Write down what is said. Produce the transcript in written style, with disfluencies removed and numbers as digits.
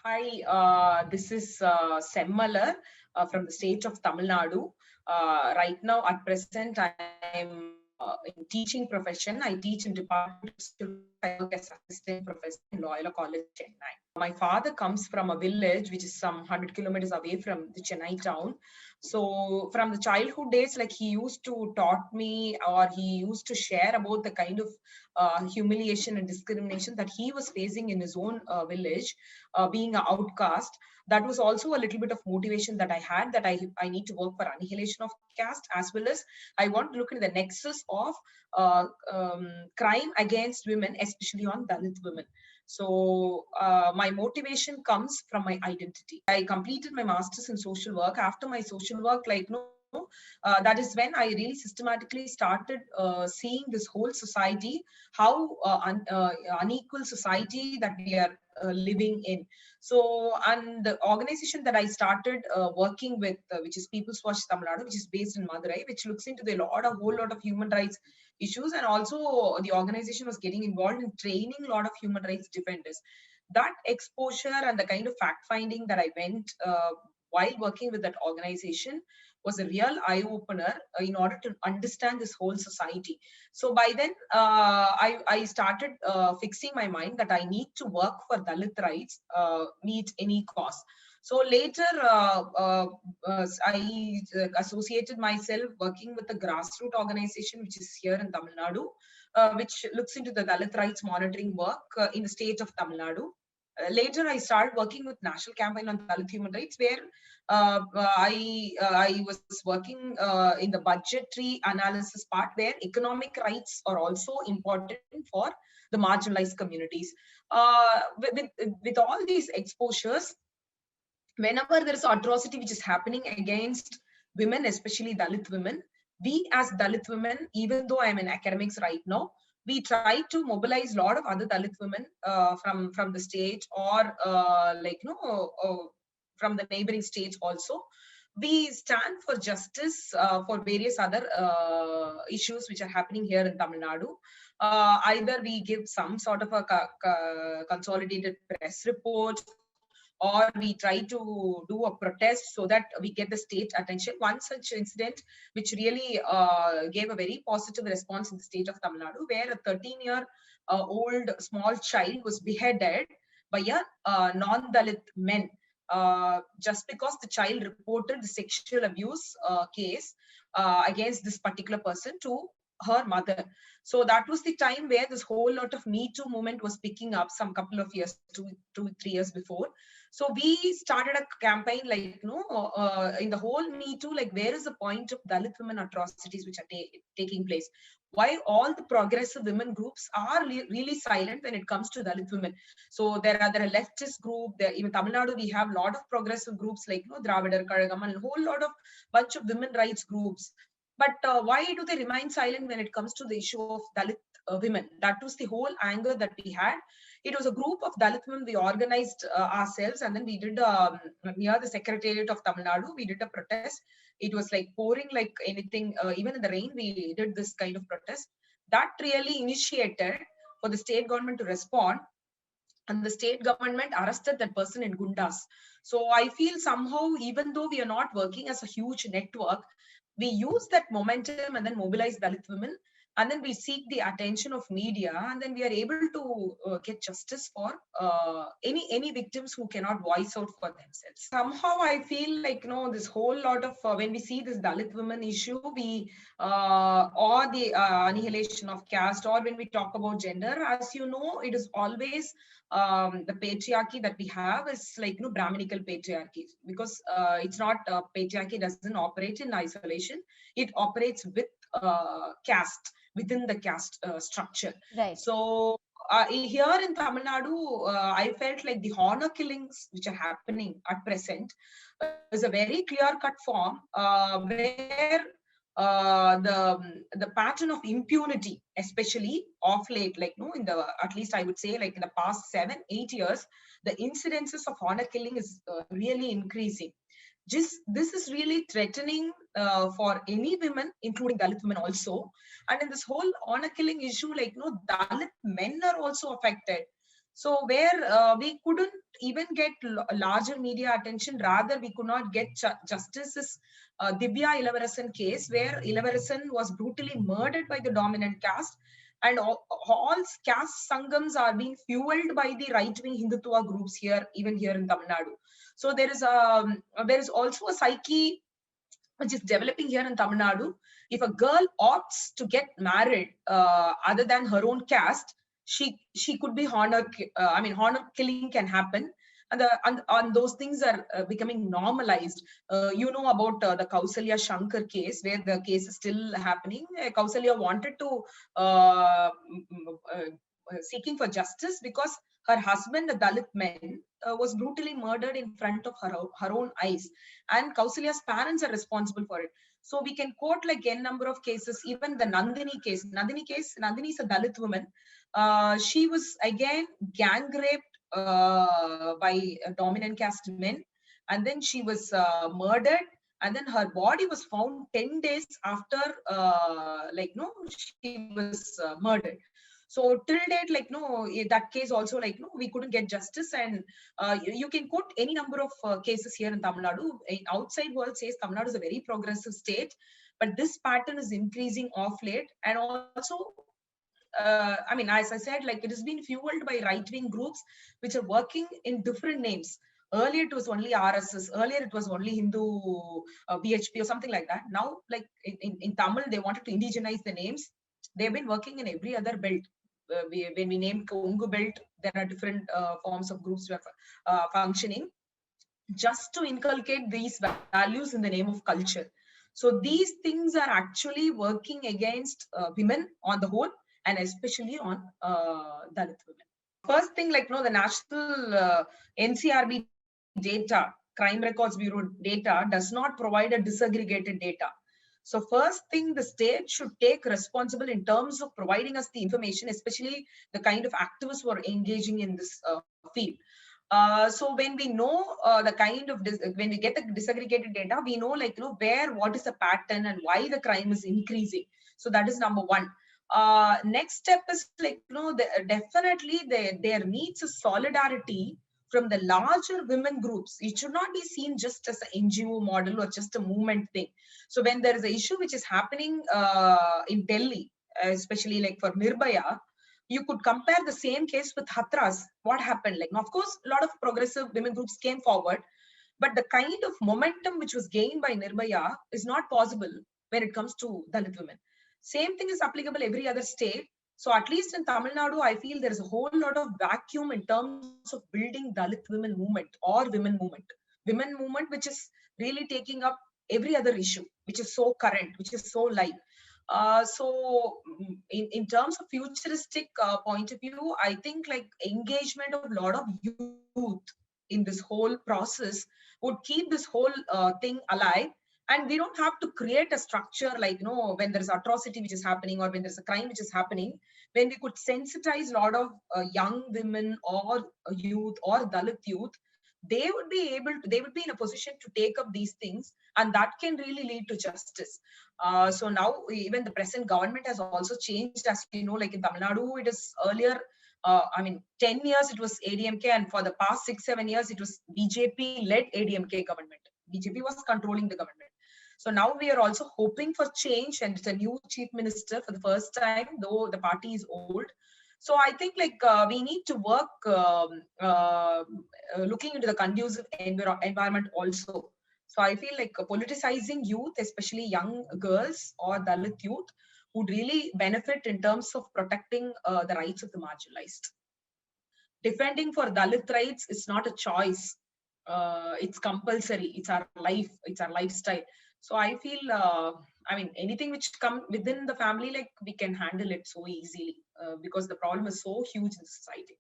Hi, this is Semmalar from the state of Tamil Nadu. Right now, at present, I'm in teaching profession. I teach in Department of Social Work. I work as assistant professor in Loyola College, Chennai. My father comes from a village which is some 100 kilometers away from the Chennai town. So from the childhood days, like he used to taught me, or he used to share about the kind of humiliation and discrimination that he was facing in his own village, being an outcast. That was also a little bit of motivation that I had, that I need to work for annihilation of caste, as well as I want to look at the nexus of crime against women, especially on Dalit women. So my motivation comes from my identity. I completed my master's in social work. After my social work, that is when I really systematically started seeing this whole society, how unequal society that we are living in. So, and the organization that I started working with, which is People's Watch Tamil Nadu, which is based in Madurai, which looks into a whole lot of human rights issues, and also the organization was getting involved in training a lot of human rights defenders. That exposure and the kind of fact finding that I went while working with that organization was a real eye opener in order to understand this whole society. So by then, I started fixing my mind that I need to work for Dalit rights, meet any cost. So later, I associated myself working with a grassroots organization which is here in Tamil Nadu, which looks into the Dalit rights monitoring work in the state of Tamil Nadu. Later, I started working with National Campaign on Dalit Human Rights, where I was working in the budgetary analysis part, where economic rights are also important for the marginalized communities. With all these exposures, whenever there is atrocity which is happening against women, especially Dalit women, we as Dalit women, even though I'm in academics right now, we try to mobilize a lot of other Dalit women from the state, or from the neighboring states also. We stand for justice for various other issues which are happening here in Tamil Nadu. Either we give some sort of a consolidated press report, or we try to do a protest so that we get the state attention. One such incident which really gave a very positive response in the state of Tamil Nadu, where a 13-year old small child was beheaded by a non-Dalit men, just because the child reported the sexual abuse case against this particular person to her mother. So that was the time where this whole lot of Me Too movement was picking up some couple of years, 2, 3 years before. So we started a campaign, like, in the whole Me Too, like, where is the point of Dalit women atrocities which are taking place? Why all the progressive women groups are really silent when it comes to Dalit women? So there are leftist group there. Even Tamil Nadu, we have a lot of progressive groups like, Dravidar Kazhagam, and a whole lot of bunch of women rights groups. But why do they remain silent when it comes to the issue of Dalit women? That was the whole anger that we had. It was a group of Dalit women. We organized ourselves, and then we did near the Secretariat of Tamil Nadu. We did a protest. It was like pouring like anything. Even in the rain, we did this kind of protest. That really initiated for the state government to respond, and the state government arrested that person in Gundas. So I feel somehow, even though we are not working as a huge network, we use that momentum and then mobilize Dalit women, and then we seek the attention of media, and then we are able to get justice for any victims who cannot voice out for themselves. Somehow I feel like, this whole lot of when we see this Dalit women issue, we or the annihilation of caste, or when we talk about gender, as you know, it is always the patriarchy that we have is like, Brahminical patriarchy, because it's not patriarchy doesn't operate in isolation. It operates with caste, within the caste structure. Right. So here in Tamil Nadu, I felt like the honor killings which are happening at present is a very clear-cut form where the pattern of impunity, especially of late, like, in the, at least I would say, like, in the past 7, 8 years, the incidences of honor killing is really increasing. Just this is really threatening for any women, including Dalit women also. And in this whole honor killing issue, like, Dalit men are also affected. So where we couldn't even get larger media attention, rather we could not get justice is Divya Ilavarasan case, where Ilavarasan was brutally murdered by the dominant caste, and all caste sangams are being fueled by the right-wing Hindutva groups here, even here in Tamil Nadu. So there is also a psyche which is developing here in Tamil Nadu. If a girl opts to get married other than her own caste, she could be honor. Honor killing can happen, and those things are becoming normalized. You know about the Kausalya Shankar case, where the case is still happening. Kausalya wanted to seeking for justice because her husband, a Dalit man, was brutally murdered in front of her own eyes, and Kausalya's parents are responsible for it. So we can quote like n number of cases, even the Nandini case. Nandini is a Dalit woman. She was again gang raped by dominant caste men, and then she was murdered, and then her body was found 10 days after she was murdered. So till date, that case also, we couldn't get justice. And you can quote any number of cases here in Tamil Nadu. Outside world says Tamil Nadu is a very progressive state, but this pattern is increasing off late. And also, as I said, like, it has been fueled by right-wing groups which are working in different names. Earlier it was only RSS, earlier it was only Hindu BHP or something like that. Now, like in Tamil, they wanted to indigenize the names. They've been working in every other belt. When we name Kongu belt, there are different forms of groups that are functioning just to inculcate these values in the name of culture. So these things are actually working against women on the whole, and especially on Dalit women. First thing, the national NCRB data, Crime Records Bureau data, does not provide a disaggregated data. So first thing, the state should take responsible in terms of providing us the information, especially the kind of activists who are engaging in this field. So when we know the kind of when we get the disaggregated data, we know what is the pattern and why the crime is increasing. So that is number one. Next step is definitely there needs a solidarity from the larger women groups. It should not be seen just as an NGO model or just a movement thing. So when there is an issue which is happening in Delhi, especially like for Nirbhaya, you could compare the same case with Hathras. What happened? Of course, a lot of progressive women groups came forward, but the kind of momentum which was gained by Nirbhaya is not possible when it comes to Dalit women. Same thing is applicable every other state. So at least in Tamil Nadu, I feel there is a whole lot of vacuum in terms of building Dalit women movement or women movement, which is really taking up every other issue, which is so current, which is so live. So in terms of futuristic point of view, I think engagement of a lot of youth in this whole process would keep this whole thing alive. And we don't have to create a structure when there's atrocity which is happening or when there's a crime which is happening, when we could sensitize a lot of young women or youth or Dalit youth, they would be in a position to take up these things, and that can really lead to justice. So now even the present government has also changed, as you know, like in Tamil Nadu, it is earlier, 10 years it was ADMK, and for the past 6-7 years, it was BJP-led ADMK government. BJP was controlling the government. So now we are also hoping for change, and it's a new chief minister for the first time, though the party is old. So I think we need to work looking into the conducive environment also. So I feel politicizing youth, especially young girls or Dalit youth, would really benefit in terms of protecting the rights of the marginalized. Defending for Dalit rights is not a choice. It's compulsory. It's our life. It's our lifestyle. So I feel, anything which come within the family, we can handle it so easily because the problem is so huge in society.